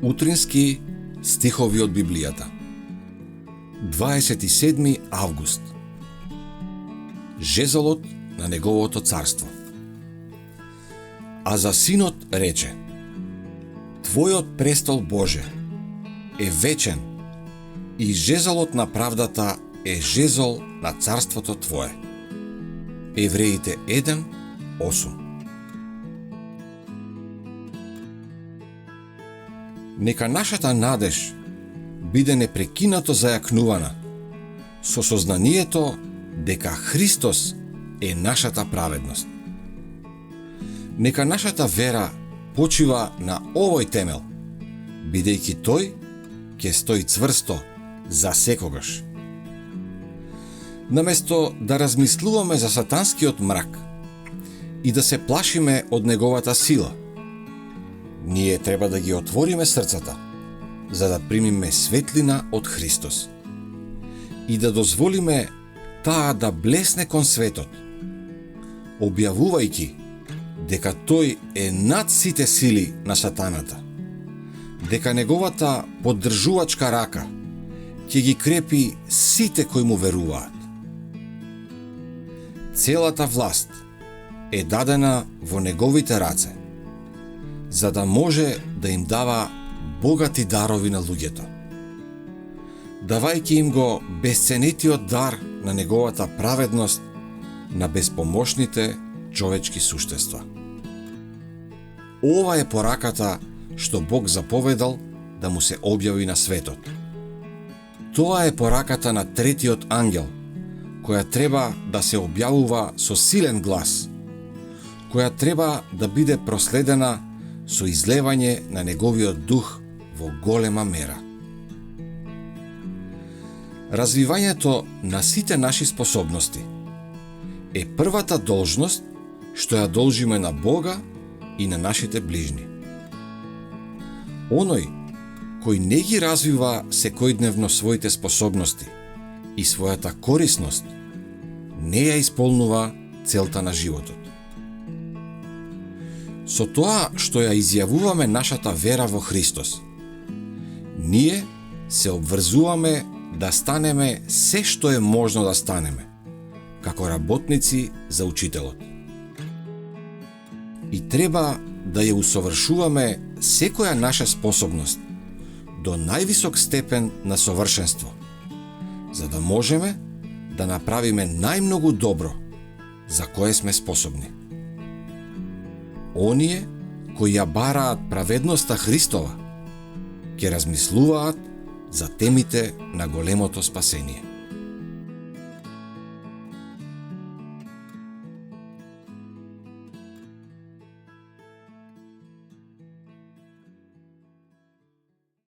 Утрински стихови од Библијата. 27 август. Жезлот на неговото царство. А за синот рече: Твојот престол, Боже, е вечен и жезлот на правдата е жезл на царството Твое. Евреите 1:8. Нека нашата надеж биде непрекинато зајакнувана со сознанието дека Христос е нашата праведност. Нека нашата вера почива на овој темел, бидејќи тој ќе стои цврсто за секогаш. Наместо да размислуваме за сатанскиот мрак и да се плашиме од неговата сила, ние треба да ги отвориме срцата, за да примиме светлина од Христос и да дозволиме таа да блесне кон светот, објавувајќи дека тој е над сите сили на сатаната, дека неговата поддржувачка рака ќе ги крепи сите кои му веруваат. Целата власт е дадена во неговите раце, за да може да им дава богати дарови на луѓето, давајќи им го бесценетиот дар на неговата праведност на безпомошните човечки суштества. Ова е пораката што Бог заповедал да му се објави на светот. Тоа е пораката на третиот ангел, која треба да се објавува со силен глас, која треба да биде проследена со излевање на неговиот дух во голема мера. Развивањето на сите наши способности е првата должност што ја должиме на Бога и на нашите ближни. Оној кој не ги развива секојдневно своите способности и својата корисност, не ја исполнува целта на животот. Со тоа што ја изјавуваме нашата вера во Христос, ние се обврзуваме да станеме се што е можно да станеме, како работници за учителот. И треба да ја усовршуваме секоја наша способност до највисок степен на совршенство, за да можеме да направиме најмногу добро за кое сме способни. Оние кои ја бараат праведноста Христова ќе размислуваат за темите на големото спасение.